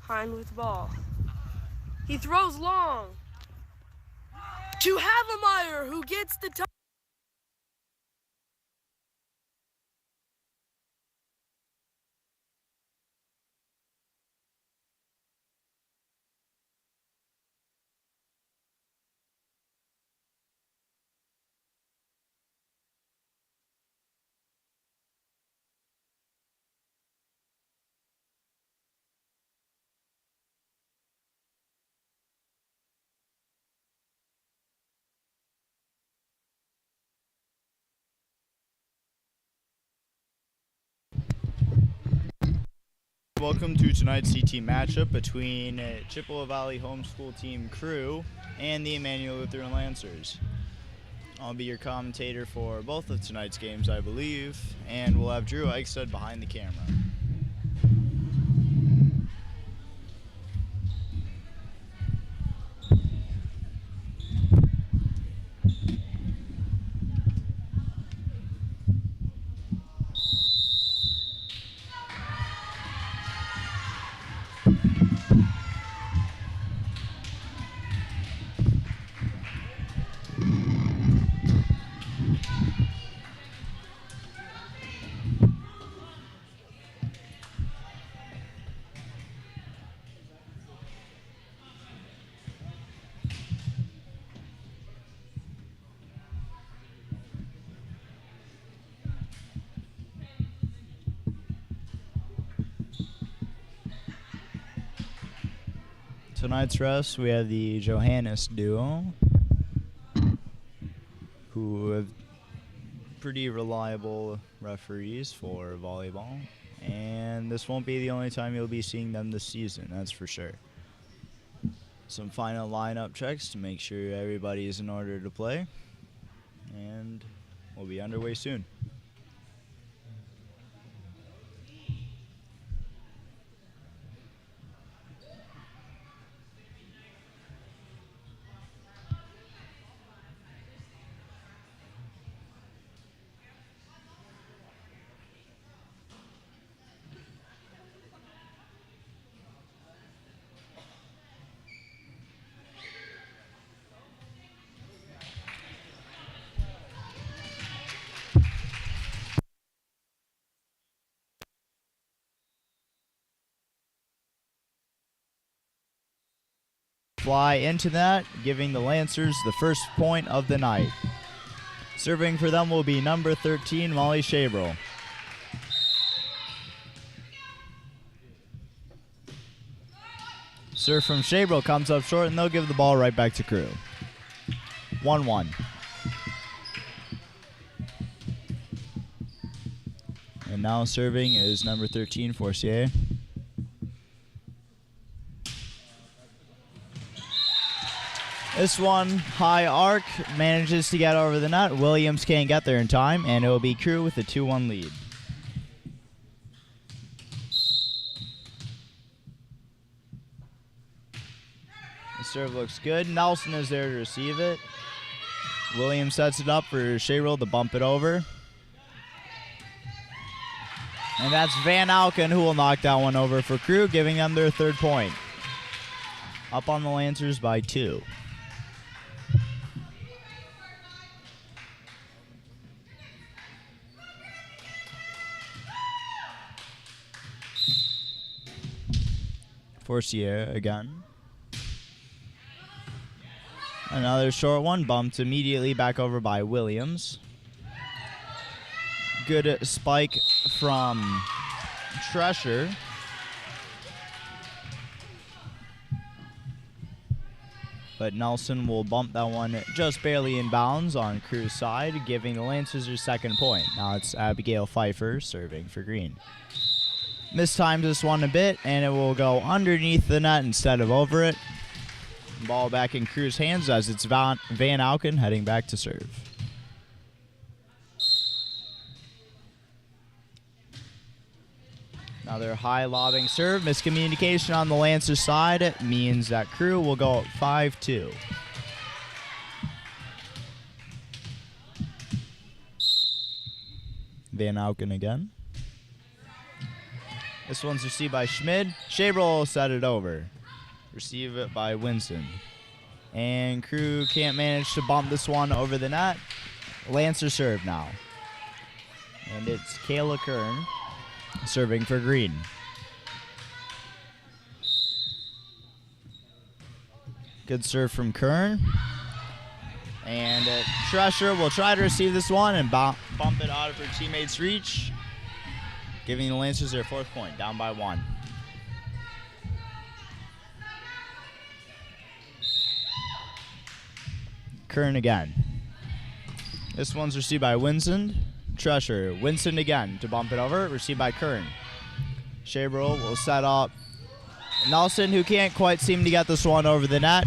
Hind with the ball. He throws long to Havemeyer, who gets the touch. Welcome to tonight's CT matchup between Chippewa Valley Homeschool Team CRU and the Emmanuel Lutheran Lancers. I'll be your commentator for both of tonight's games, I believe, and we'll have Drew Eichstad behind the camera. Tonight's refs, we have the Johannes duo, who have pretty reliable referees for volleyball, and this won't be the only time you'll be seeing them this season, that's for sure. Some final lineup checks to make sure everybody is in order to play, and we'll be underway soon. Fly into that, giving the Lancers the first point of the night. Serving for them will be number 13, Molly Shabrel. Serve from Shabrel comes up short, and they'll give the ball right back to CRU. 1-1. And now serving is number 13, Forcier. This one, high arc, manages to get over the net. Williams can't get there in time, and it will be CRU with a 2-1 lead. The serve looks good. Nelson is there to receive it. Williams sets it up for Shayril to bump it over. And that's Van Alken who will knock that one over for CRU, giving them their third point. Up on the Lancers by 2. Forcier again. Another short one, bumped immediately back over by Williams. Good spike from Tresher. But Nelson will bump that one just barely in bounds on CRU's side, giving the Lancers their second point. Now it's Abigail Pfeiffer serving for Green. Mistimed this one a bit, and it will go underneath the net instead of over it. Ball back in CRU's hands as it's Van Alken heading back to serve. Another high lobbing serve. Miscommunication on the Lancers side means that CRU will go up 5-2. Van Alken again. This one's received by Schmid. Shaber will set it over. Receive it by Winston. And CRU can't manage to bump this one over the net. Lancer serve now. And it's Kayla Kern serving for Green. Good serve from Kern. And Tresher will try to receive this one and bump it out of her teammate's reach, giving the Lancers their 4th point, down by 1. Kern again. This one's received by Winston. Tresher. Winston again to bump it over. Received by Kern. Shabrel will set up Nelson, who can't quite seem to get this one over the net.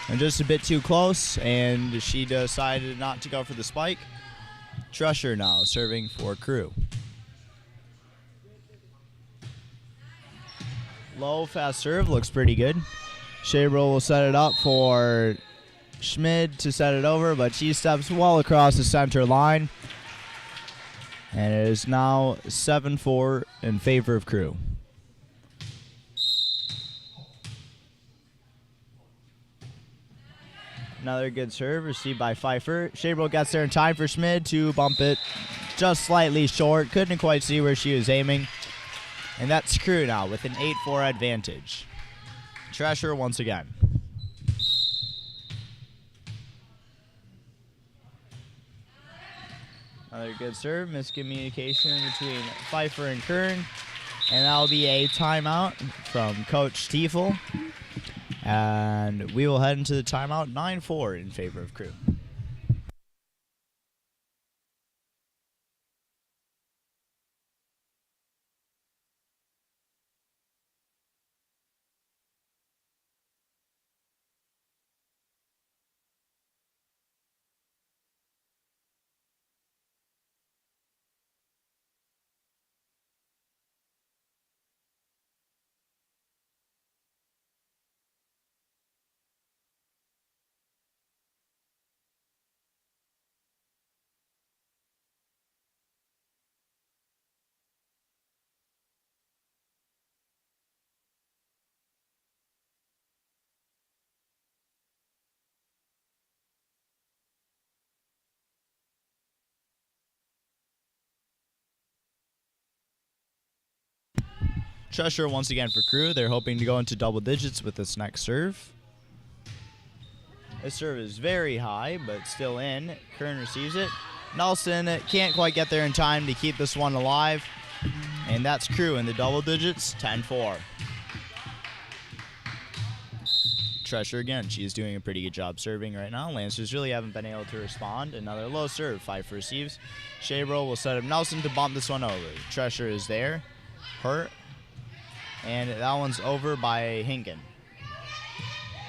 And just a bit too close, and she decided not to go for the spike. Tresher now serving for CRU. Low fast serve looks pretty good. Shabrel will set it up for Schmid to set it over, but she steps well across the center line. And it is now 7-4 in favor of CRU. Another good serve received by Pfeiffer. Shabrel gets there in time for Schmid to bump it just slightly short. Couldn't quite see where she was aiming. And that's CRU now with an 8-4 advantage. Tresher once again. Another good serve. Miscommunication between Pfeiffer and Kern. And that'll be a timeout from Coach Tiefel. And we will head into the timeout, 9-4 in favor of CRU. Tresher once again for CRU. They're hoping to go into double digits with this next serve. This serve is very high, but still in. Kern receives it. Nelson can't quite get there in time to keep this one alive. And that's CRU in the double digits, 10-4. Tresher again. She's doing a pretty good job serving right now. Lancers really haven't been able to respond. Another low serve. Pfeiffer receives. Shabrel will set up Nelson to bump this one over. Tresher is there. Hurt. And that one's over by Hinken.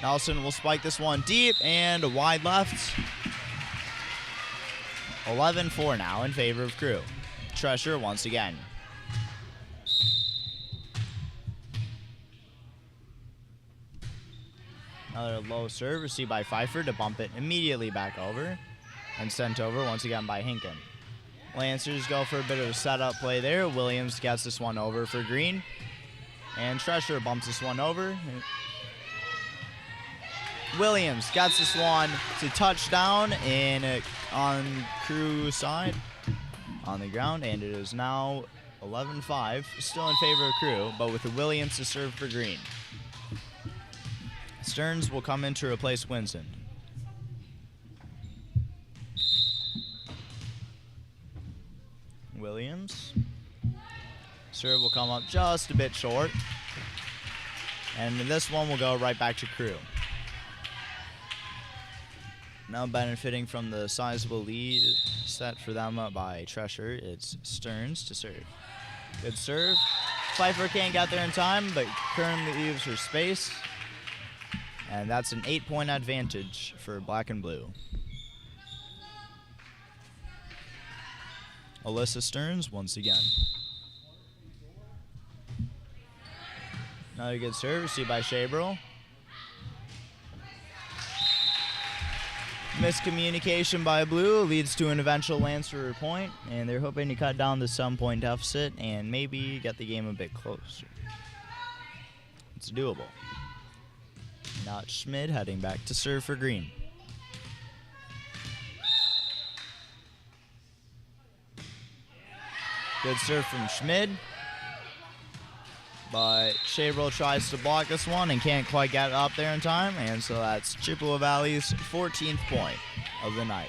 Nelson will spike this one deep and wide left. 11-4 now in favor of CRU. Tresher once again. Another low serve received by Pfeiffer to bump it immediately back over. And sent over once again by Hinken. Lancers go for a bit of a setup play there. Williams gets this one over for Green. And Tresher bumps this one over. Williams gets this one to touchdown on CRU side on the ground. And it is now 11-5. Still in favor of CRU, but with the Williams to serve for Green. Stearns will come in to replace Winston. Williams. Serve will come up just a bit short. And this one will go right back to CRU. Now benefiting from the sizable lead set for them by Tresher, it's Stearns to serve. Good serve. Pfeiffer can't get there in time, but Kern leaves her space. And that's an 8-point advantage for Black and Blue. Alyssa Stearns once again. Another good serve received by Shabrel. Miscommunication by Blue leads to an eventual Lancer point, and they're hoping to cut down the 7-point deficit and maybe get the game a bit closer. It's doable. Now it's Schmid heading back to serve for Green. Good serve from Schmid, but Shabril tries to block this one and can't quite get it up there in time, and so that's Chippewa Valley's 14th point of the night.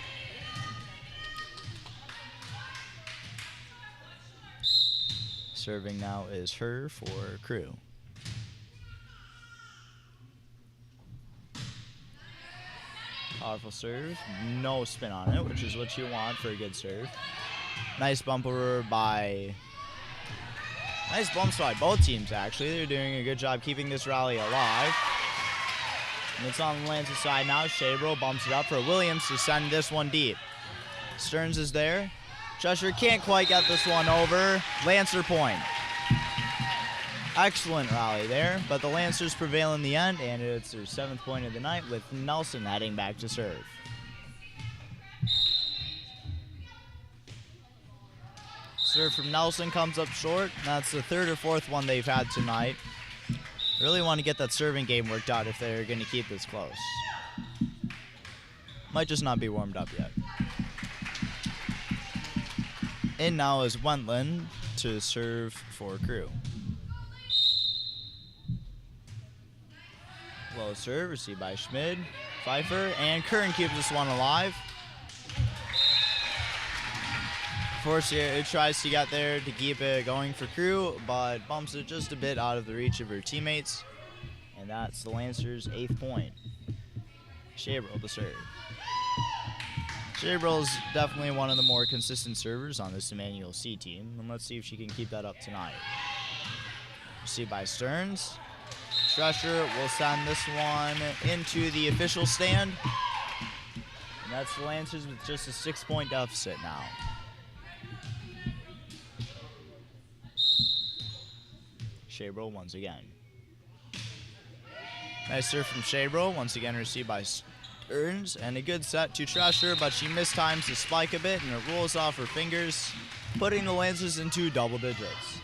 Serving now is her for CRU. Powerful serve, no spin on it, which is what you want for a good serve. Nice bumper by... Nice bumps by both teams, actually. They're doing a good job keeping this rally alive. And it's on the Lancer side now. Shabril bumps it up for Williams to send this one deep. Stearns is there. Cheshire can't quite get this one over. Lancer point. Excellent rally there, but the Lancers prevail in the end, and it's their 7th point of the night with Nelson heading back to serve. Serve from Nelson comes up short. That's the 3rd or 4th one they've had tonight. Really want to get that serving game worked out if they're going to keep this close. Might just not be warmed up yet. In now is Wentland to serve for CRU. Low serve received by Schmid, Pfeiffer, and Kern keeps this one alive. Forcier tries to get there to keep it going for CRU, but bumps it just a bit out of the reach of her teammates. And that's the Lancers' 8th point. Shabril to serve. Shabril's definitely one of the more consistent servers on this Emmanuel C team, and let's see if she can keep that up tonight. Received by Stearns. Stresher will send this one into the official stand. And that's the Lancers with just a 6-point deficit now. Shabril once again. Nice serve from Shabril, once again received by Stearns, and a good set to Tresher, but she mistimes the spike a bit and it rolls off her fingers, putting the Lancers into double digits.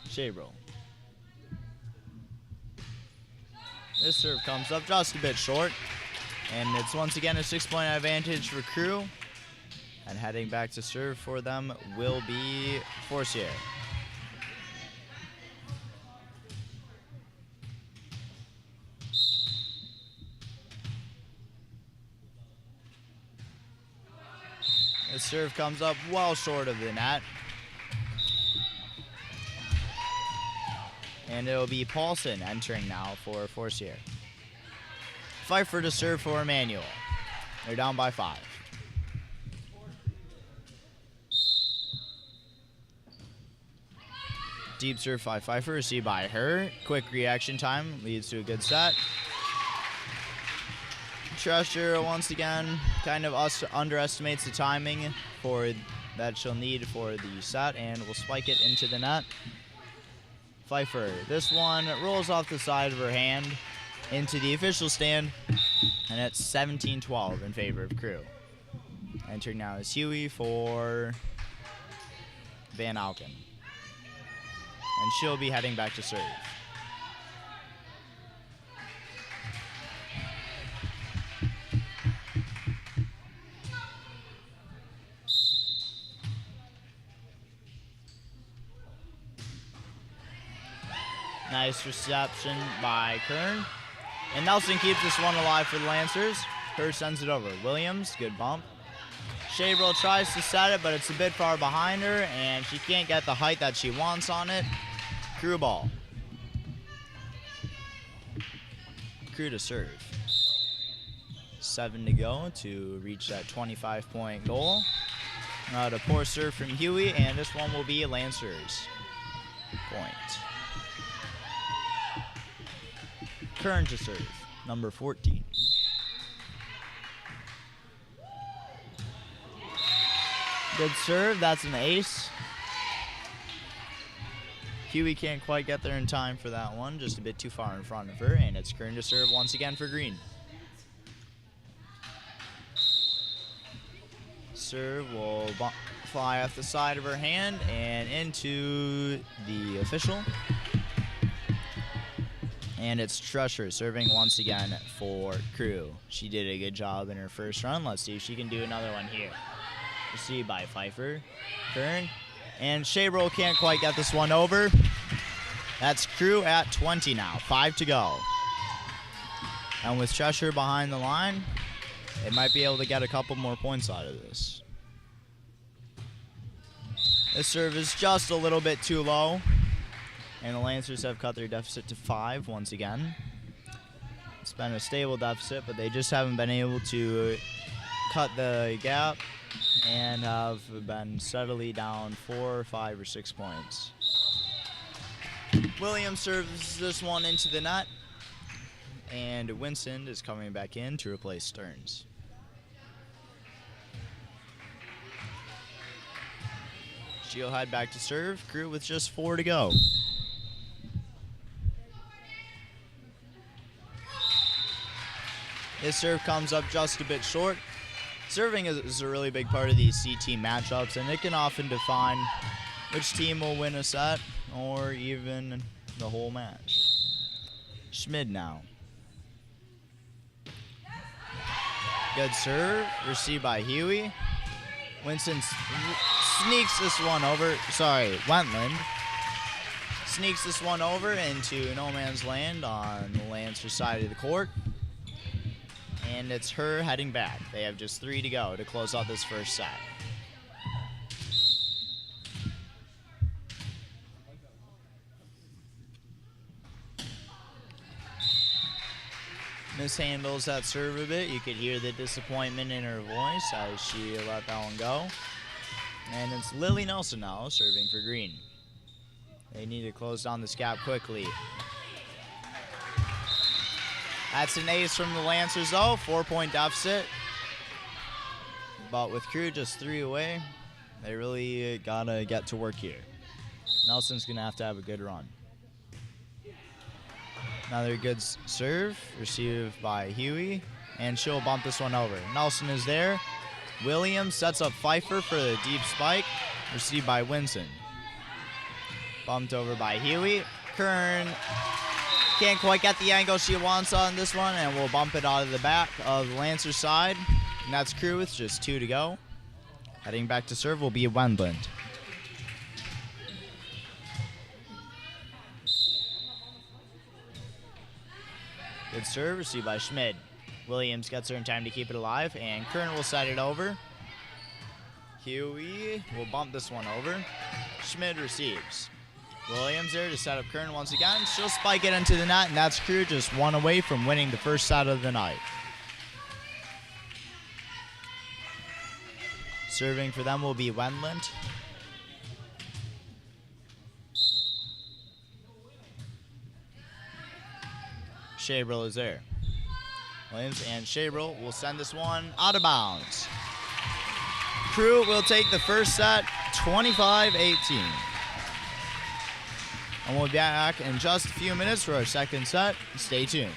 Shabril. This serve comes up just a bit short, and it's once again a 6-point advantage for CRU. And heading back to serve for them will be Forcier. The serve comes up well short of the net. And it will be Paulson entering now for Forcier. Pfeiffer to serve for Emmanuel. They're down by 5. Deep serve by Pfeiffer, received by her. Quick reaction time leads to a good set. Tresher once again kind of underestimates the timing that she'll need for the set and will spike it into the net. Pfeiffer, this one rolls off the side of her hand into the official stand, and it's 17-12 in favor of CRU. Entering now is Huey for Van Alken. And she'll be heading back to serve. Nice reception by Kern. And Nelson keeps this one alive for the Lancers. Kerr sends it over. Williams, good bump. Shabril tries to set it, but it's a bit far behind her, and she can't get the height that she wants on it. CRU ball. CRU to serve. 7 to go to reach that 25-point goal. The poor serve from Huey, and this one will be Lancers' point. Kern to serve, number 14. Good serve, that's an ace. Huey can't quite get there in time for that one, just a bit too far in front of her, and it's Kern to serve once again for green. Serve will fly off the side of her hand and into the official. And it's Trusher serving once again for CRU. She did a good job in her first run. Let's see if she can do another one here. Received by Pfeiffer. Kern. And Shabrol can't quite get this one over. That's CRU at 20 now. 5 to go. And with Trusher behind the line, they might be able to get a couple more points out of this. This serve is just a little bit too low. And the Lancers have cut their deficit to 5 once again. It's been a stable deficit, but they just haven't been able to cut the gap and have been steadily down 4, 5, or 6 points. Williams serves this one into the net, and Winston is coming back in to replace Stearns. She'll head back to serve. CRU with just 4 to go. This serve comes up just a bit short. Serving is a really big part of these CT matchups, and it can often define which team will win a set or even the whole match. Schmid now. Good serve, received by Huey. Winston sneaks this one over. Sorry, Wentland sneaks this one over into no man's land on the Lancer side of the court. And it's her heading back. They have just 3 to go to close out this first set. Mishandles that serve a bit. You could hear the disappointment in her voice as she let that one go. And it's Lily Nelson now serving for green. They need to close down this gap quickly. That's an ace from the Lancers though, 4-point deficit. But with CRU just 3 away, they really gotta get to work here. Nelson's gonna have to have a good run. Another good serve, received by Huey, and she'll bump this one over. Nelson is there. Williams sets up Pfeiffer for the deep spike, received by Winston. Bumped over by Huey. Kern can't quite get the angle she wants on this one, and we'll bump it out of the back of the Lancer side. And that's CRU with just 2 to go. Heading back to serve will be Wendland. Good serve, received by Schmid. Williams gets her in time to keep it alive, and Kern will set it over. Huey will bump this one over. Schmid receives. Williams there to set up Kern once again. She'll spike it into the net, and that's CRU just 1 away from winning the first set of the night. Serving for them will be Wendland. Shabril is there. Williams and Shabril will send this one out of bounds. CRU will take the first set 25-18. And we'll be back in just a few minutes for our second set. Stay tuned.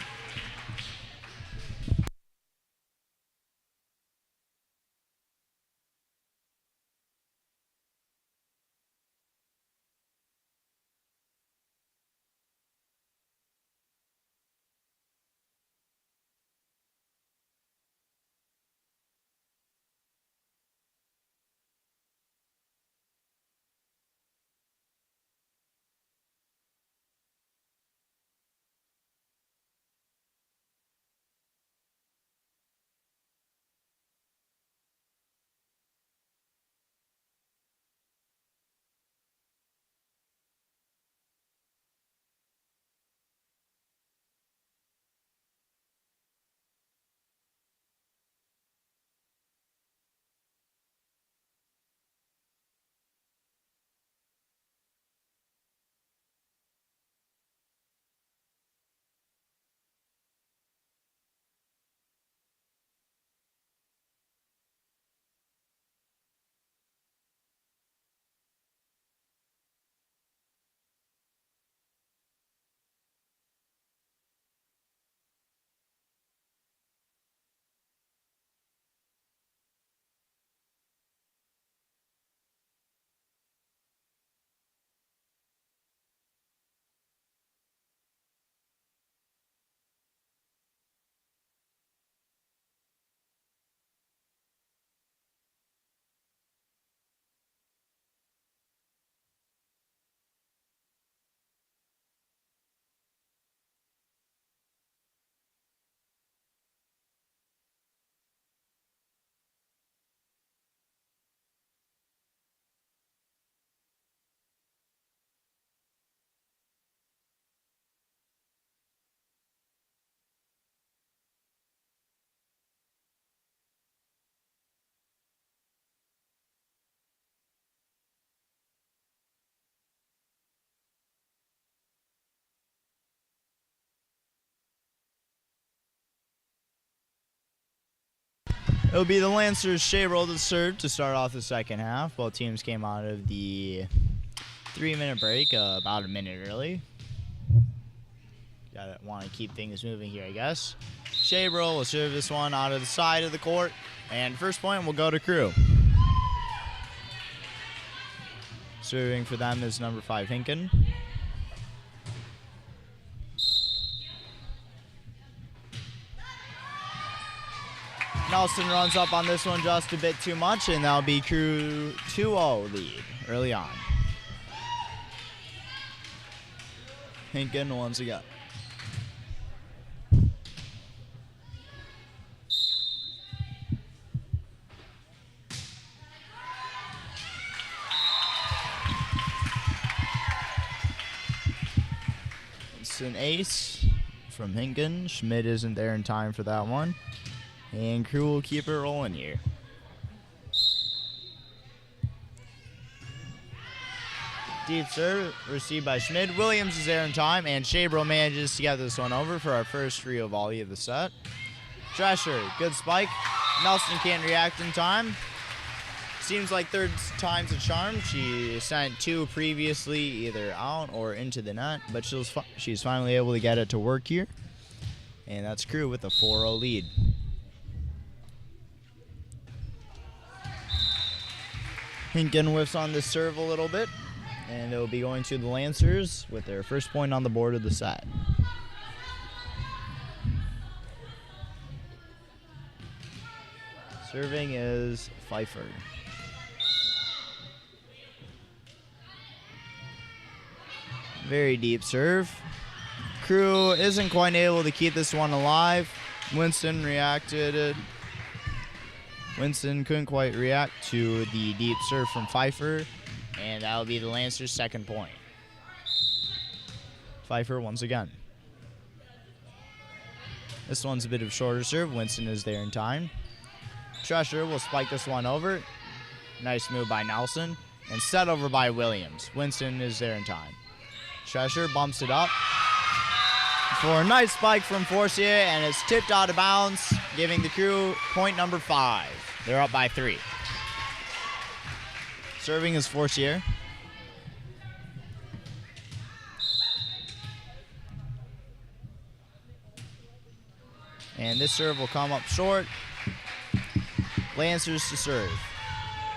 It'll be the Lancers' Shea Roll to serve to start off the second half. Both teams came out of the 3-minute break about a minute early. Gotta want to keep things moving here, I guess. Shea Roll will serve this one out of the side of the court. And first point will go to CRU. Serving for them is number 5, Hinken. Nelson runs up on this one just a bit too much, and that'll be CRU 2-0 lead early on. Hinken once again. It's an ace from Hinken. Schmidt isn't there in time for that one. And CRU will keep it rolling here. Deep serve received by Schmidt. Williams is there in time, and Shabro manages to get this one over for our first Rio volley of the set. Drescher, good spike. Nelson can't react in time. Seems like third time's a charm. She sent 2 previously either out or into the net, but she's finally able to get it to work here. And that's CRU with a 4-0 lead. Hinken whiffs on the serve a little bit, and it'll be going to the Lancers with their first point on the board of the set. Serving is Pfeiffer. Very deep serve. CRU isn't quite able to keep this one alive. Winston reacted. Winston couldn't quite react to the deep serve from Pfeiffer, and that'll be the Lancers' second point. Pfeiffer once again. This one's a bit of a shorter serve. Winston is there in time. Drescher will spike this one over. Nice move by Nelson, and set over by Williams. Winston is there in time. Drescher bumps it up for a nice spike from Forcier, and it's tipped out of bounds, giving the CRU point number 5. They're up by 3. Serving is Forcier. And this serve will come up short. Lancers to serve.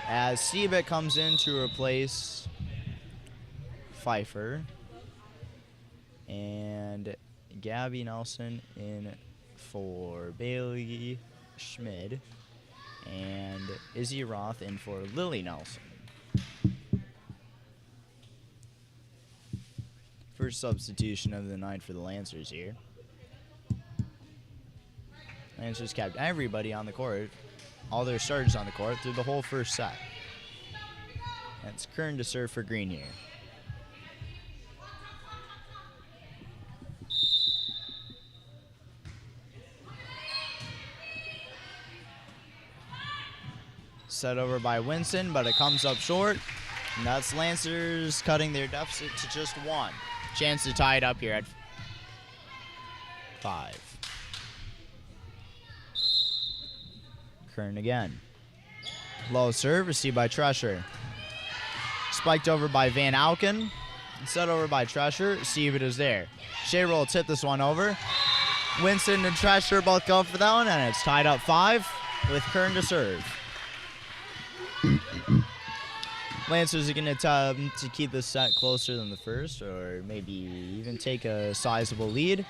As Seabeck comes in to replace Pfeiffer. And Gabby Nelson in for Bailey Schmid. And Izzy Roth in for Lily Nelson. First substitution of the night for the Lancers here. Lancers kept everybody on the court, all their starters on the court through the whole first set. And it's Kern to serve for Green here. Set over by Winston, but it comes up short. And that's Lancers cutting their deficit to just 1. Chance to tie it up here at 5. Kern again. Low serve received by Drescher. Spiked over by Van Auken. Set over by Drescher. Steve is there. Shea Roll tip this one over. Winston and Drescher both go for that one, and it's tied up 5 with Kern to serve. Lancers are going to attempt to keep this set closer than the first, or maybe even take a sizable lead.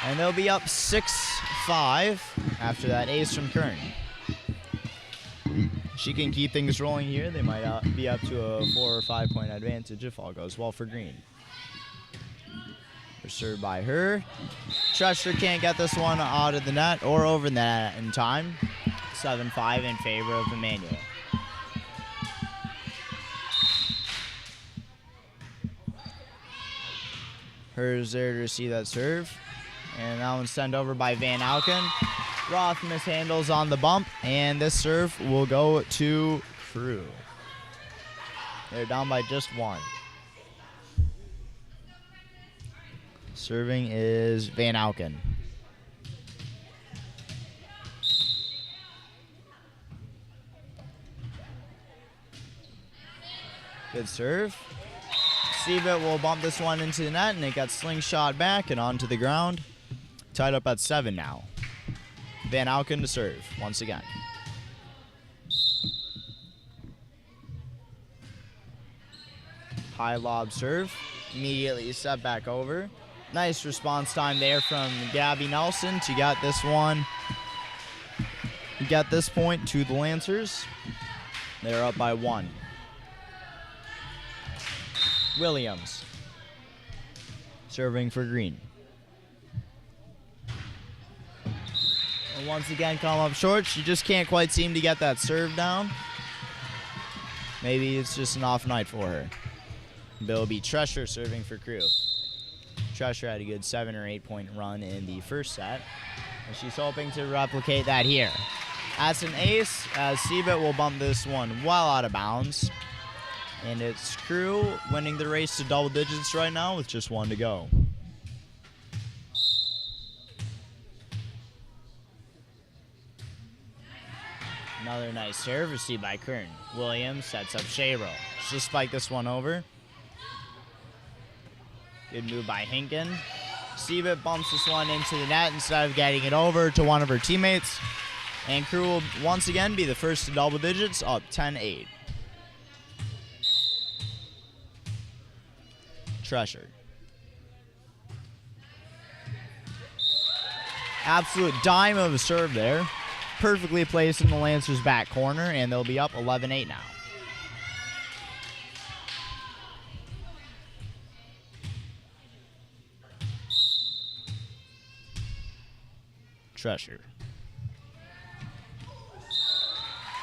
And they'll be up 6-5 after that ace from Kern. She can keep things rolling here. They might be up to a 4 or 5 point advantage if all goes well for Green. They're served by her. Drescher can't get this one out of the net or over the net in time. 7-5 in favor of Emmanuel. Hers there to receive that serve. And that one's sent over by Van Auken. Roth mishandles on the bump, and this serve will go to CRU. They're down by just 1. Serving is Van Auken. Good serve. Siebert will bump this one into the net, and it got slingshot back and onto the ground. Tied up at 7 now. Van Auken to serve once again. High lob serve. Immediately set back over. Nice response time there from Gabby Nelson to get this one. Get this point to the Lancers. They're up by 1. Williams serving for Green. And once again, come up short. She just can't quite seem to get that serve down. Maybe it's just an off night for her. It'll be Tresher serving for CRU. Tresher had a good 7 or 8 point run in the first set, and she's hoping to replicate that here. That's an ace, as Siebert will bump this one well out of bounds. And it's CRU winning the race to double digits right now with just 1 to go. Another nice serve received by Kern. Williams sets up Shayro. She'll spike this one over. Good move by Hinken. Siebert bumps this one into the net instead of getting it over to one of her teammates. And CRU will once again be the first to double digits, up 10-8. Tresher. Absolute dime of a serve there. Perfectly placed in the Lancers' back corner, and they'll be up 11-8 now. Tresher.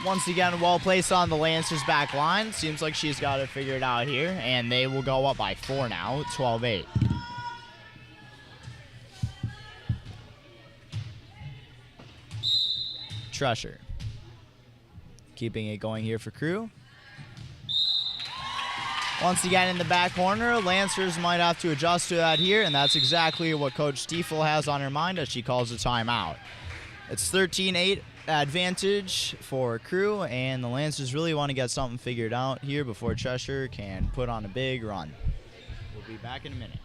Once again, well placed on the Lancers' back line. Seems like she's got it figured out here, and they will go up by 4 now, 12-8. Tresher. Keeping it going here for CRU. Once again in the back corner, Lancers might have to adjust to that here, and that's exactly what Coach Stiefel has on her mind as she calls a timeout. It's 13-8 advantage for CRU, and the Lancers really want to get something figured out here before Tresher can put on a big run. We'll be back in a minute.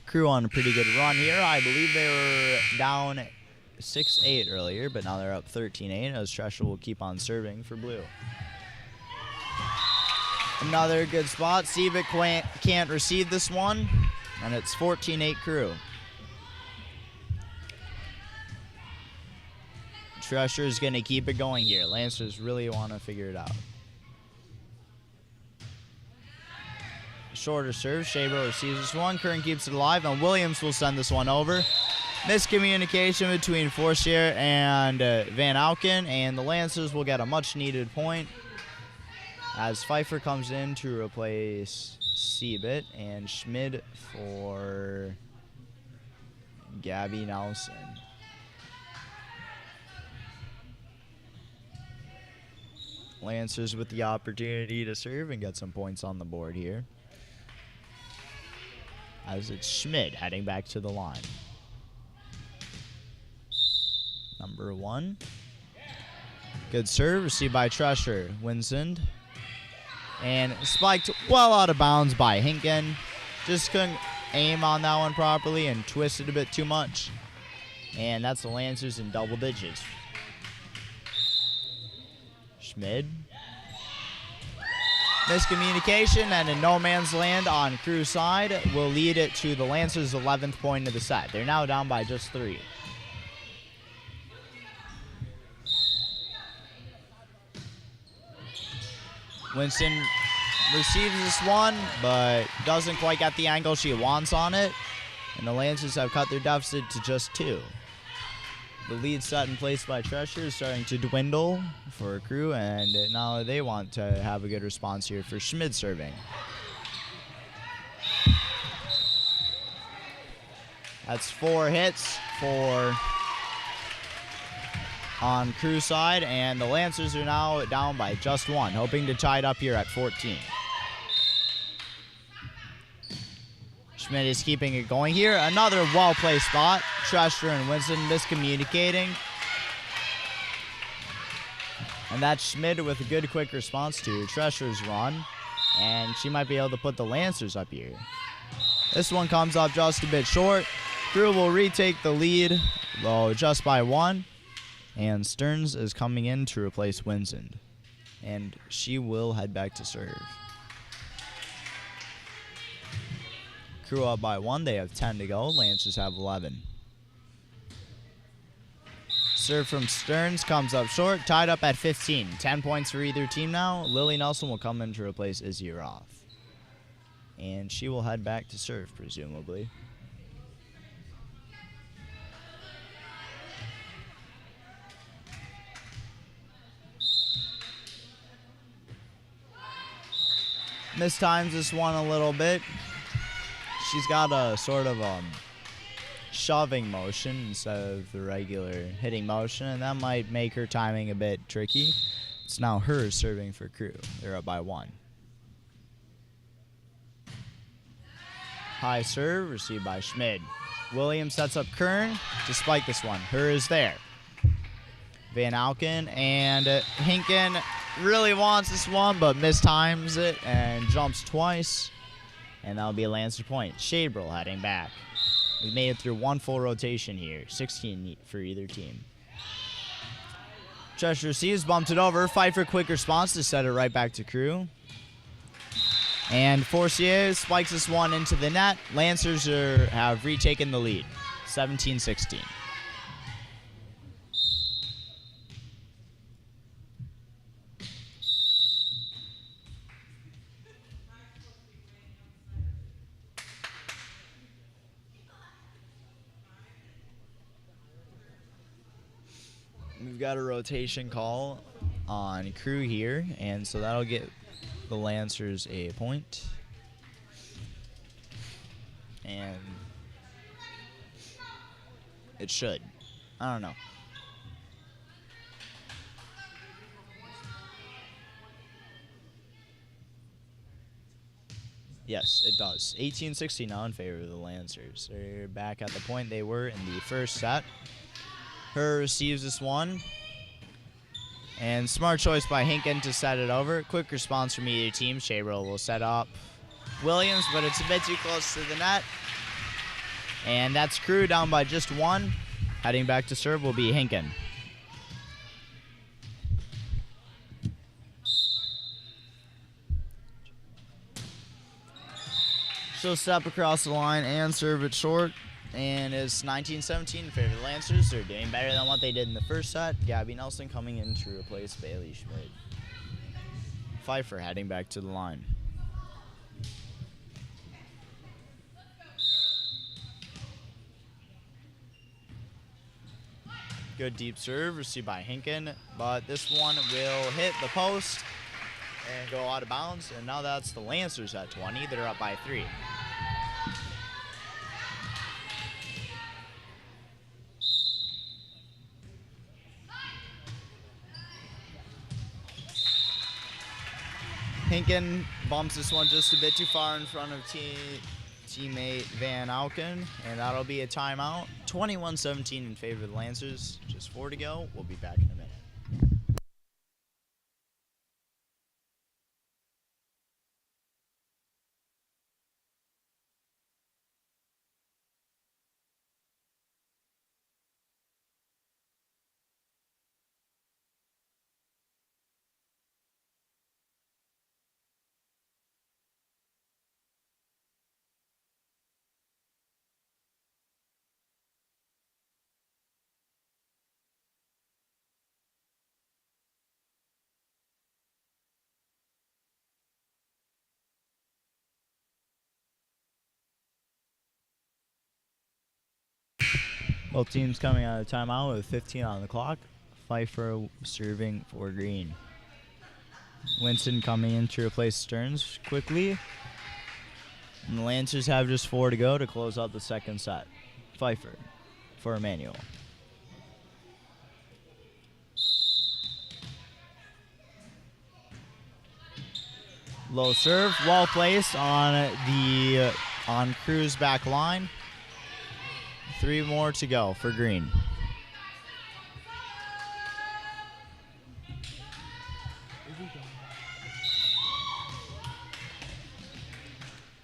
CRU on a pretty good run here. I believe they were down 6-8 earlier, but now they're up 13-8 as Tresher will keep on serving for blue. Another good spot. Siebert can't receive this one, and it's 14-8 CRU. Tresher's going to keep it going here. Lancers really want to figure it out. Shorter serve. Shabro receives this one. Kern keeps it alive, and Williams will send this one over. Miscommunication between Forcier and Van Auken, and the Lancers will get a much-needed point as Pfeiffer comes in to replace Siebert and Schmid for Gabby Nelson. Lancers with the opportunity to serve and get some points on the board here, as it's Schmid heading back to the line. Number 1. Good serve, received by Tresher. Winsand. And spiked well out of bounds by Hinken. Just couldn't aim on that one properly and twisted a bit too much. And that's the Lancers in double digits. Schmid. Miscommunication and a no man's land on CRU side will lead it to the Lancers' 11th point of the set. They're now down by just 3. Winston receives this one, but doesn't quite get the angle she wants on it. And the Lancers have cut their deficit to just 2. The lead set in place by Treasure is starting to dwindle for CRU, and now they want to have a good response here for Schmid serving. That's 4 hits on CRU side, and the Lancers are now down by just 1, hoping to tie it up here at 14. Schmid is keeping it going here. Another well-placed spot. Treasure and Winston miscommunicating. And that's Schmid with a good quick response to Treasure's run. And she might be able to put the Lancers up here. This one comes up just a bit short. CRU will retake the lead, though just by 1. And Stearns is coming in to replace Winston. And she will head back to serve. CRU up by 1. They have 10 to go. Lancers have 11. Serve from Stearns comes up short. Tied up at 15. 10 points for either team now. Lily Nelson will come in to replace Izzy Roth. And she will head back to serve, presumably. Mistimes this one a little bit. She's got a sort of shoving motion instead of the regular hitting motion, and that might make her timing a bit tricky. It's now her serving for CRU. They're up by 1. High serve received by Schmid. Williams sets up Kern to spike this one. Her is there. Van Auken and Hinken really wants this one, but mistimes it and jumps twice. And that'll be a Lancer point. Shabrel heading back. We made it through 1 full rotation here. 16 for either team. Treasure receives, bumped it over. Fight for quick response to set it right back to CRU. And Forcier spikes this one into the net. Lancers have retaken the lead. 17-16. We've got a rotation call on CRU here, and so that'll get the Lancers a point. And it should. I don't know. Yes, it does. 18-16 now in favor of the Lancers. They're back at the point they were in the first set. Her receives this one. And smart choice by Hinken to set it over. Quick response from either team. Shabrel will set up Williams, but it's a bit too close to the net. And that's CRU down by just 1. Heading back to serve will be Hinken. She'll step across the line and serve it short. And it's 19-17 in favor of the Lancers. They're doing better than what they did in the first set. Gabby Nelson coming in to replace Bailey Schmid. Pfeiffer heading back to the line. Good deep serve received by Hinken, but this one will hit the post and go out of bounds. And now that's the Lancers at 20. They're up by 3. Hinken bumps this one just a bit too far in front of teammate Van Auken, and that'll be a timeout. 21-17 in favor of the Lancers. Just 4 to go. We'll be back in a minute. Both teams coming out of timeout with 15 on the clock. Pfeiffer serving for green. Winston coming in to replace Stearns quickly. And the Lancers have just 4 to go to close out the second set. Pfeiffer for Emmanuel. Low serve, well placed on Crew's back line. 3 more to go for green.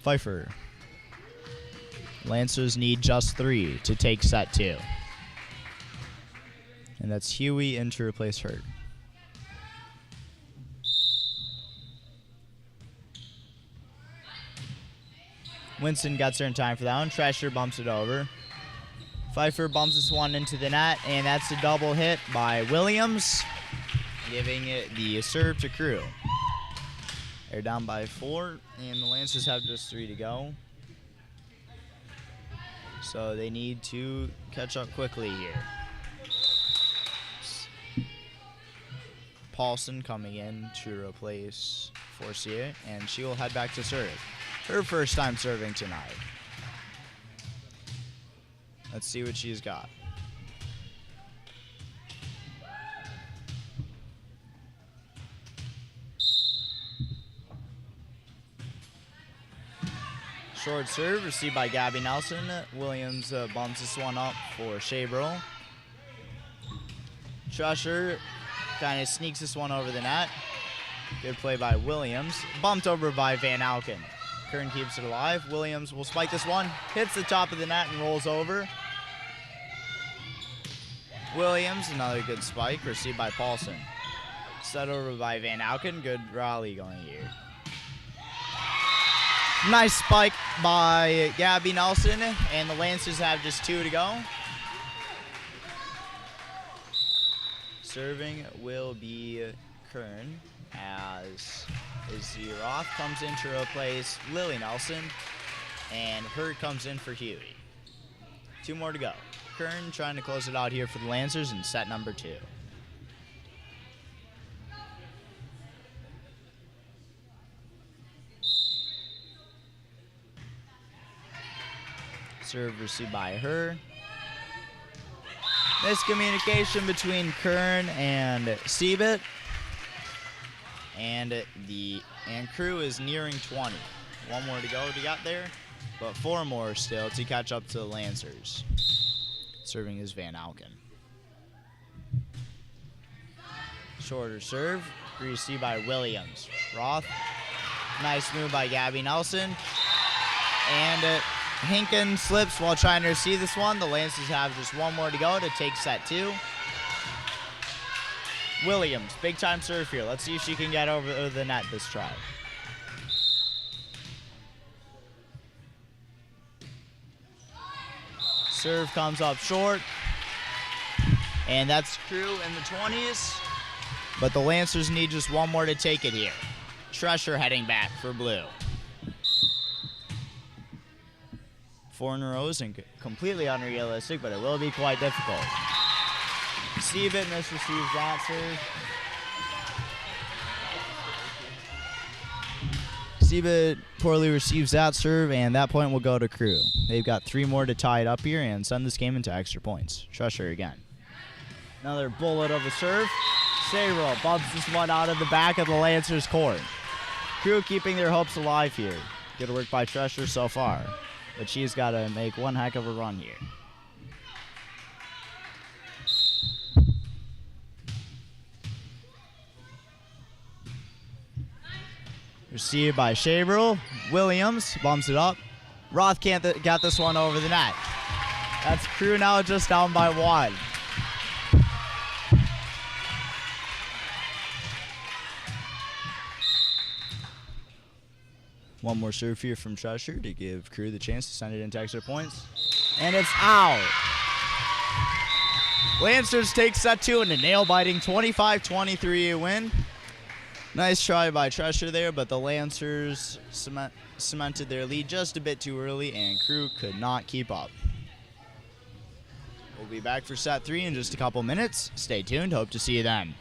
Pfeiffer. Lancers need just 3 to take set 2. And that's Huey in to replace Hurt. Winston gets there in time for that one. Tresher bumps it over. Pfeiffer bumps this one into the net, and that's a double hit by Williams, giving it the serve to Crew. They're down by 4, and the Lancers have just 3 to go. So they need to catch up quickly here. Paulson coming in to replace Forcier, and she will head back to serve. Her first time serving tonight. Let's see what she's got. Short serve received by Gabby Nelson. Williams bumps this one up for Shabril. Trusher kind of sneaks this one over the net. Good play by Williams. Bumped over by Van Auken. Kern keeps it alive. Williams will spike this one. Hits the top of the net and rolls over. Williams, another good spike, received by Paulson. Set over by Van Auken. Good rally going here. Nice spike by Gabby Nelson, and the Lancers have just 2 to go. Serving will be Kern, as Izzy Roth comes in to replace Lily Nelson, and Hurt comes in for Huey. 2 more to go. Kern trying to close it out here for the Lancers in set number 2. Serve received by her. Miscommunication between Kern and Siebert. And Crew is nearing 20. 1 more to go to get there, but 4 more still to catch up to the Lancers. Serving is Van Auken. Shorter serve, received by Williams. Roth, nice move by Gabby Nelson. And Hinken slips while trying to receive this one. The Lancers have just 1 more to go to take set 2. Williams, big time serve here. Let's see if she can get over the net this try. Serve comes up short. And that's Crew in the 20s. But the Lancers need just 1 more to take it here. Tresher heading back for blue. 4 in a row isn't completely unrealistic, but it will be quite difficult. Siebert misreceives that serve. Siebert poorly receives that serve, and that point will go to Crew. They've got 3 more to tie it up here and send this game into extra points. Tresher again. Another bullet of a serve. Sayrol bumps this one out of the back of the Lancers' court. Crew keeping their hopes alive here. Good work by Tresher so far, but she's got to make one heck of a run here. Received by Shabril. Williams bumps it up. Roth can't get this one over the net. That's Crew now just down by 1. One more serve here from Tresher to give Crew the chance to send it into extra points. And it's out. Lancers take set 2 in a nail-biting 25-23 win. Nice try by Tresher there, but the Lancers cemented their lead just a bit too early, and Crew could not keep up. We'll be back for set 3 in just a couple minutes. Stay tuned. Hope to see you then.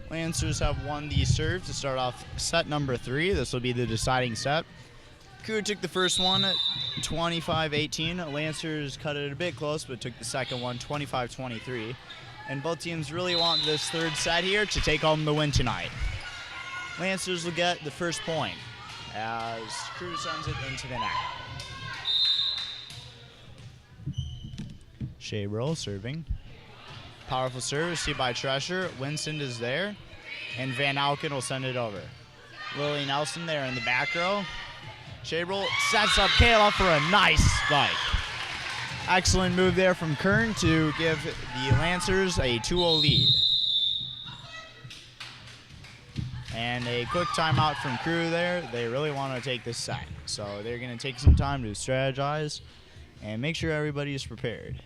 Lancers have won the serve to start off set number 3. This will be the deciding set. CRU took the first one at 25-18. Lancers cut it a bit close, but took the second one 25-23. And both teams really want this third set here to take home the win tonight. Lancers will get the first point as CRU sends it into the net. Shabril serving. Powerful serve received by Treasure. Winston is there, and Van Auken will send it over. Lily Nelson there in the back row. Shabril sets up Kayla for a nice spike. Excellent move there from Kern to give the Lancers a 2-0 lead. And a quick timeout from CRU there. They really want to take this set, so they're going to take some time to strategize and make sure everybody is prepared.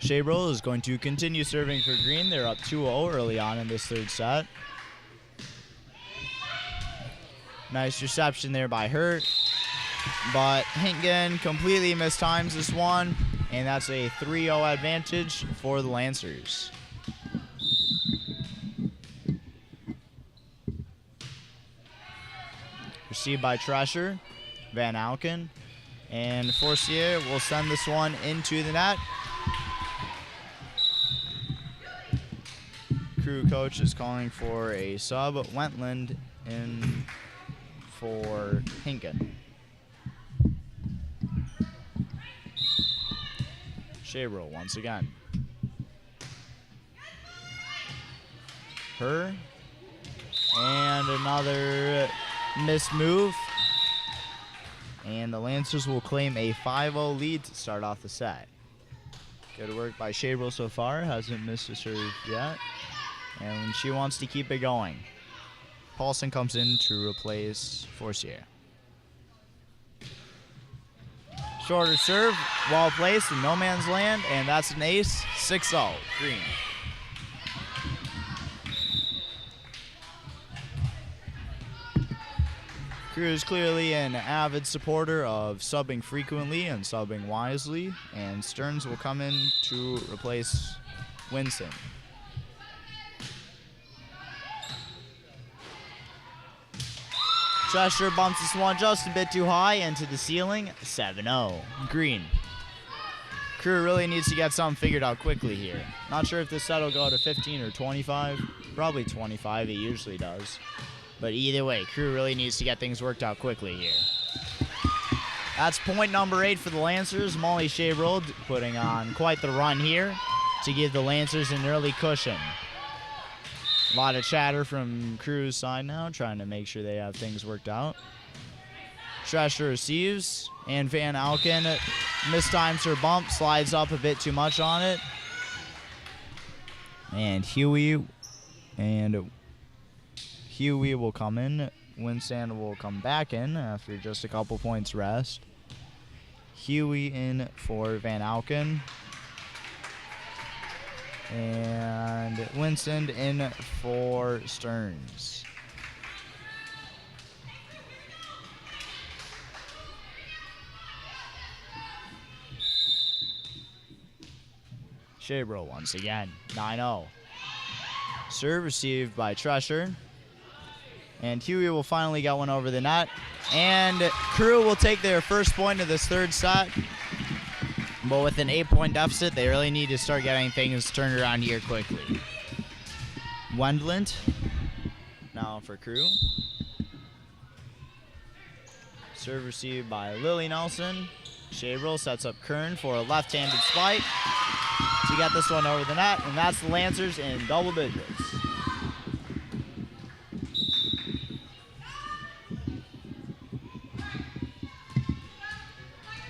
Shabril is going to continue serving for Green. They're up 2-0 early on in this third set. Nice reception there by Hurt, but Hinken completely mistimes this one, and that's a 3-0 advantage for the Lancers. Received by Treasure, Van Auken, and Forcier will send this one into the net. CRU coach is calling for a sub. Wentland in for Hinken. Shabril once again. Her. And another missed move. And the Lancers will claim a 5-0 lead to start off the set. Good work by Shabrel so far. Hasn't missed a serve yet. And she wants to keep it going. Paulson comes in to replace Forcier. Shorter serve, well placed in no man's land, and that's an ace. 6-0, Green. CRU is clearly an avid supporter of subbing frequently and subbing wisely, and Stearns will come in to replace Winston. Cheshire bumps this one just a bit too high into the ceiling. 7-0, Green. CRU really needs to get something figured out quickly here. Not sure if this set will go to 15 or 25. Probably 25, it usually does. But either way, CRU really needs to get things worked out quickly here. That's point number 8 for the Lancers. Molly Shabrel putting on quite the run here to give the Lancers an early cushion. A lot of chatter from CRU's side now, trying to make sure they have things worked out. Tresher receives, and Van Alken mistimes her bump, slides up a bit too much on it. And Huey will come in. Winston will come back in after just a couple points rest. Huey in for Van Alken. And Winston in for Stearns. Shabrel once again, 9-0. Serve received by Tresher. And Huey will finally get one over the net. And CRU will take their first point of this third set. But with an 8-point deficit, they really need to start getting things turned around here quickly. Wendland now for CRU. Serve received by Lily Nelson. Shabrel sets up Kern for a left-handed spike to get this one over the net, and that's the Lancers in double digits.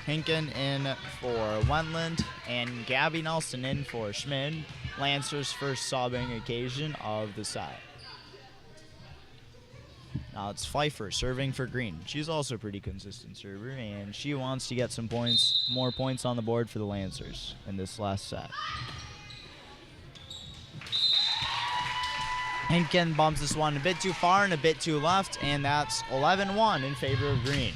Hinken in for Wendland, and Gabby Nelson in for Schmid. Lancers' first subbing occasion of the set. Now it's Pfeiffer serving for Green. She's also a pretty consistent server, and she wants to get some points, more points on the board for the Lancers in this last set. Hinken bumps this one a bit too far and a bit too left, and that's 11-1 in favor of Green.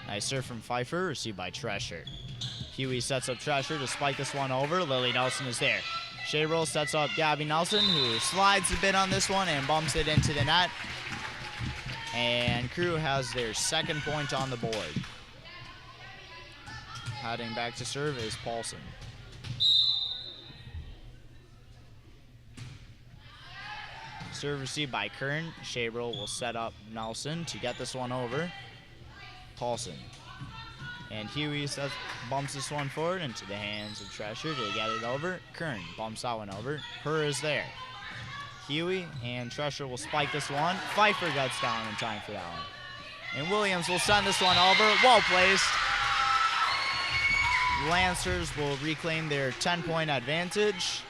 Nice serve from Pfeiffer, received by Tresher. Huey sets up Tresher to spike this one over. Lily Nelson is there. Shabrel sets up Gabby Nelson, who slides a bit on this one and bumps it into the net. And CRU has their second point on the board. Heading back to serve is Paulson. Serve received by Kern. Shabrel will set up Nelson to get this one over. Paulson. And Huey bumps this one forward into the hands of Tresher to get it over. Kern bumps that one over. Her is there. Huey and Tresher will spike this one. Pfeiffer gets down in time for that one. And Williams will send this one over. Well placed. Lancers will reclaim their 10-point advantage.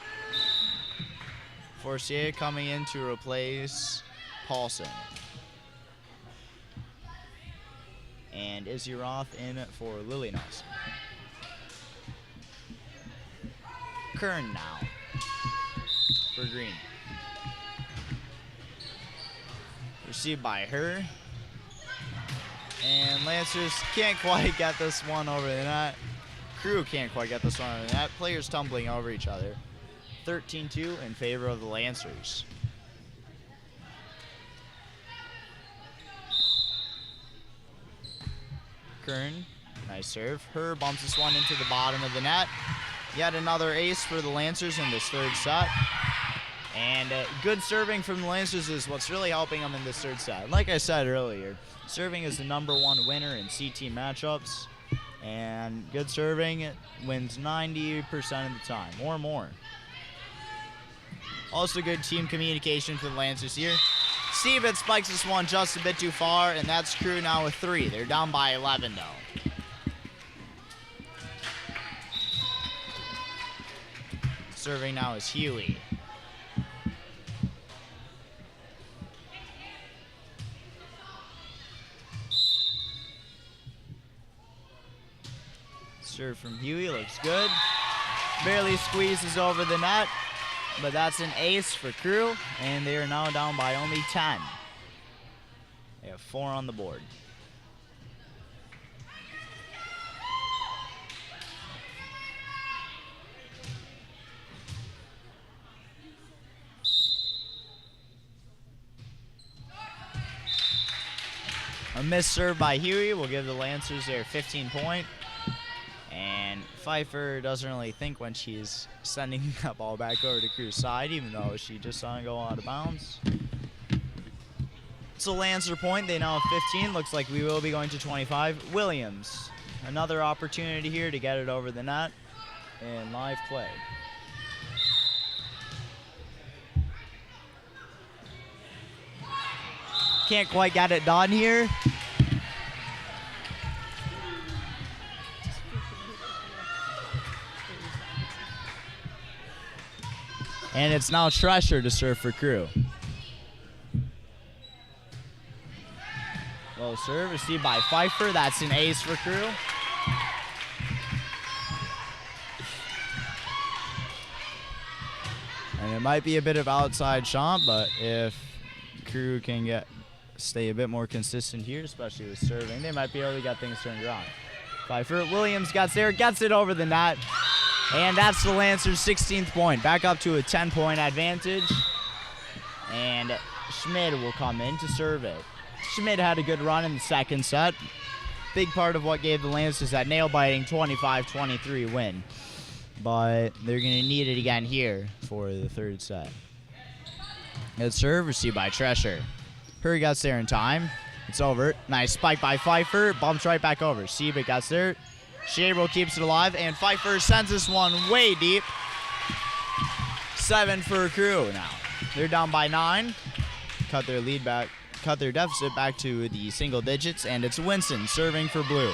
Forcier coming in to replace Paulson. And Izzy Roth in for Lily Nelson. Kern now for Green. Received by her. And Lancers can't quite get this one over the net. CRU can't quite get this one over the net. Players tumbling over each other. 13-2 in favor of the Lancers. Kern, nice serve. Her bumps this one into the bottom of the net. Yet another ace for the Lancers in this third set. And good serving from the Lancers is what's really helping them in this third set. Like I said earlier, serving is the #1 winner in CT matchups. And good serving wins 90% of the time, or more. Also good team communication for the Lancers here. Steven spikes this one just a bit too far, and that's CRU now with 3. They're down by 11 though. Serving now is Huey. Serve from Huey, looks good. Barely squeezes over the net, but that's an ace for CRU, and they are now down by only 10. They have 4 on the board. A missed serve by Huey will give the Lancers their 15 point. And Pfeiffer doesn't really think when she's sending that ball back over to CRU's side, even though she just saw it go out of bounds. It's a Lancer point. They now have 15. Looks like we will be going to 25. Williams, another opportunity here to get it over the net in live play. Can't quite get it done here. And it's now Tresher to serve for CRU. Low serve received by Pfeiffer. That's an ace for CRU. And it might be a bit of outside shot, but if CRU can stay a bit more consistent here, especially with serving, they might be able to get things turned around. Pfeiffer, Williams gets it over the net. And that's the Lancers' 16th point. Back up to a 10-point advantage. And Schmid will come in to serve it. Schmid had a good run in the second set. Big part of what gave the Lancers that nail-biting 25-23 win. But they're going to need it again here for the third set. Good serve, received by Tresher. Hurry gets there in time. It's over. Nice spike by Pfeiffer. Bumps right back over. Siebert gets there. Shabro keeps it alive, and Pfeiffer sends this one way deep. 7 for CRU now. They're down by 9. Cut their lead back, cut their deficit back to the single digits, and it's Winston serving for Blue.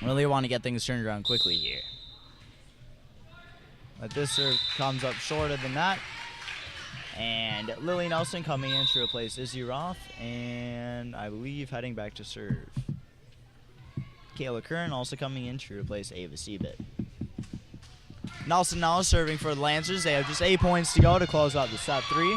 Really want to get things turned around quickly here. But this serve comes up short of the net. And Lily Nelson coming in to replace Izzy Roth, and I believe heading back to serve. Kayla Kern also coming in to replace Ava Siebit. Nelson now serving for the Lancers. They have just 8 points to go to close out the set 3.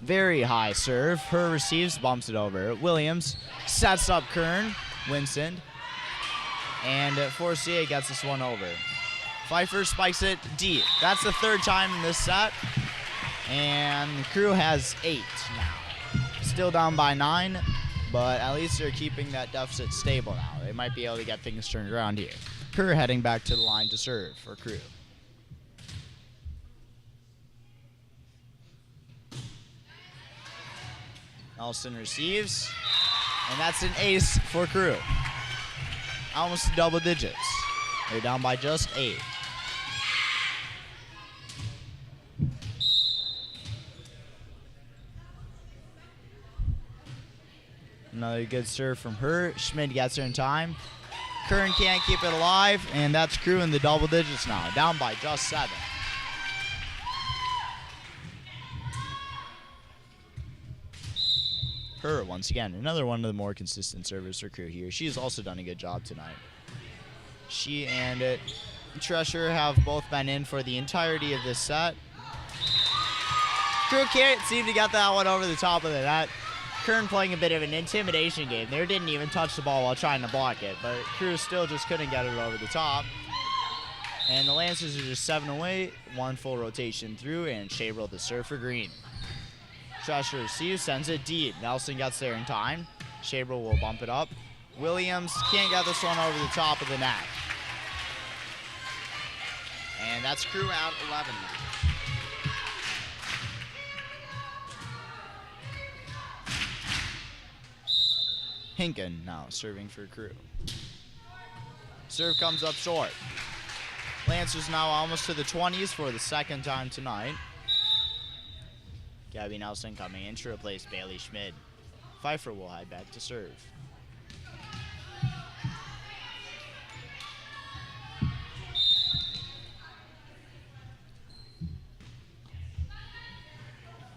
Very high serve. Her receives, bumps it over. Williams sets up Kern. Winston. And Forcier gets this one over. Pfeiffer spikes it deep. That's the 3rd time in this set. And CRU has 8 now. Still down by 9, but at least they're keeping that deficit stable now. They might be able to get things turned around here. Kerr heading back to the line to serve for CRU. Nelson receives, and that's an ace for CRU. Almost double digits. They're down by just 8. Another good serve from her. Schmid gets her in time. Kern can't keep it alive, and that's CRU in the double digits now, down by just 7. Her, once again, another one of the more consistent servers for CRU here. She's also done a good job tonight. She and Tresher have both been in for the entirety of this set. CRU can't seem to get that one over the top of the net. Kern playing a bit of an intimidation game. They didn't even touch the ball while trying to block it, but CRU still just couldn't get it over the top. And the Lancers are just 7 away, 1 full rotation through, and Shabril to serve for Green. Tresher receives, sends it deep. Nelson gets there in time. Shabril will bump it up. Williams can't get this one over the top of the net. And that's CRU out 11 now. Hinken now serving for CRU. Serve comes up short. Lancers now almost to the 20s for the second time tonight. Gabby Nelson coming in to replace Bailey Schmid. Pfeiffer will head back to serve.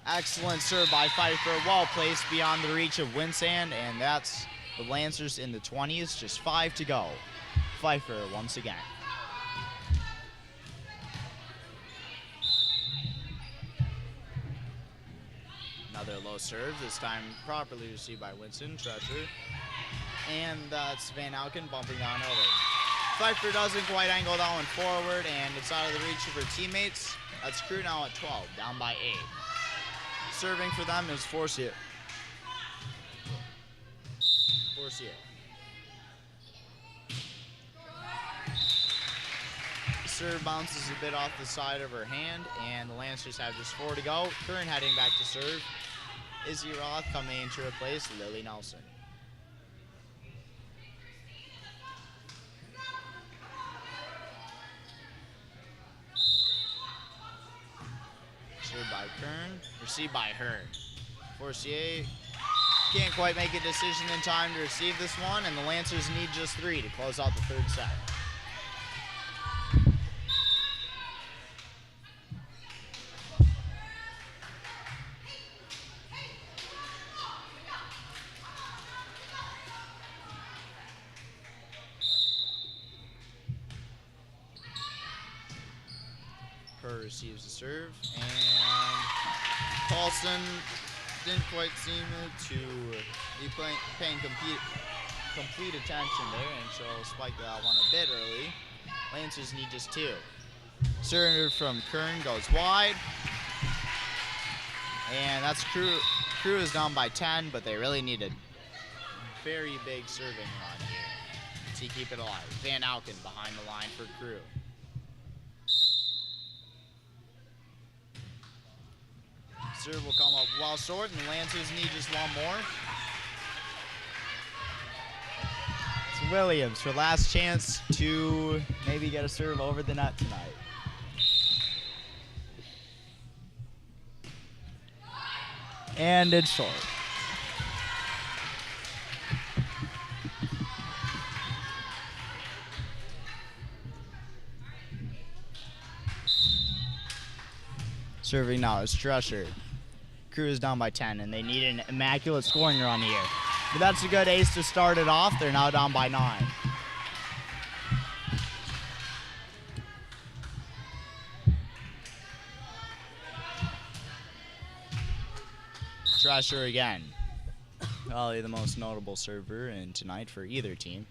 Excellent serve by Pfeiffer, well placed beyond the reach of Winsand, and that's the Lancers in the 20s, just 5 to go. Pfeiffer once again. Another low serve, this time properly received by Winston, Treasure. And that's Van Auken bumping down over. Pfeiffer doesn't quite angle that one forward, and it's out of the reach of her teammates. That's CRU now at 12, down by 8. Serving for them is Forcier. Serve bounces a bit off the side of her hand, and the Lancers have just 4 to go. Kern heading back to serve. Izzy Roth coming in to replace Lily Nelson. Served by Kern, received by her. Forcier can't quite make a decision in time to receive this one, and the Lancers need just 3 to close out the third set. Kerr receives the serve, and Paulson didn't quite seem to be paying complete attention there, and so spiked that one a bit early. Lancers need just 2. Serve from Kern goes wide, and that's CRU is down by 10, but they really need a very big serving run here to keep it alive. Van Auken behind the line for CRU. Serve will come up well short, and the Lancers need just 1 more. It's Williams for last chance to maybe get a serve over the net tonight. And it's short. Serving now is Drescher. CRU is down by 10, and they need an immaculate scoring run here. But that's a good ace to start it off. They're now down by 9. Drescher again. Probably the most notable server in tonight for either team.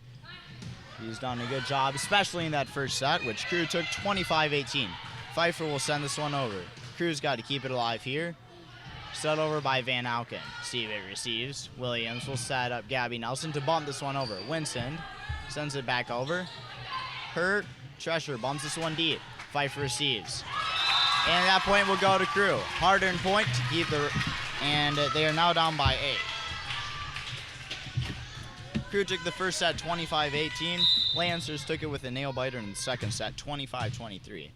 He's done a good job, especially in that first set, which CRU took 25-18. Pfeiffer will send this one over. CRU's got to keep it alive here. Set over by Van Auken. See if it receives. Williams will set up Gabby Nelson to bump this one over. Winston sends it back over. Hurt. Drescher bumps this one deep. Pfeiffer receives. And that point will go to CRU. Hard-earned point to keep the... And they are now down by 8. CRU took the first set 25-18. Lancers took it with a nail-biter in the second set 25-23.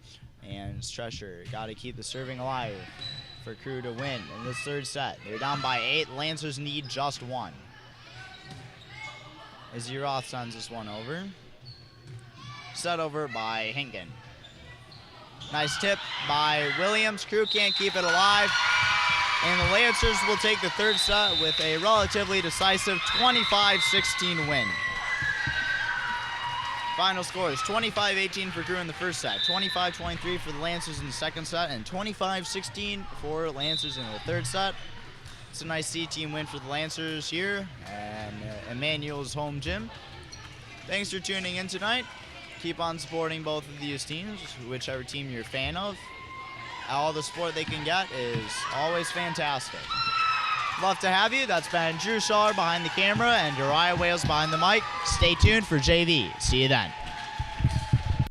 And Drescher got to keep the serving alive for CRU to win in this third set. They're down by 8. Lancers need just 1. Izzy Roth sends this one over. Set over by Hinken. Nice tip by Williams. CRU can't keep it alive. And the Lancers will take the third set with a relatively decisive 25-16 win. Final scores, 25-18 for CRU in the first set, 25-23 for the Lancers in the second set, and 25-16 for Lancers in the third set. It's a nice C-team win for the Lancers here at Emmanuel's home gym. Thanks for tuning in tonight. Keep on supporting both of these teams, whichever team you're a fan of. All the support they can get is always fantastic. Love to have you. That's been Drew Shaw behind the camera and Uriah Wales behind the mic. Stay tuned for JV. See you then.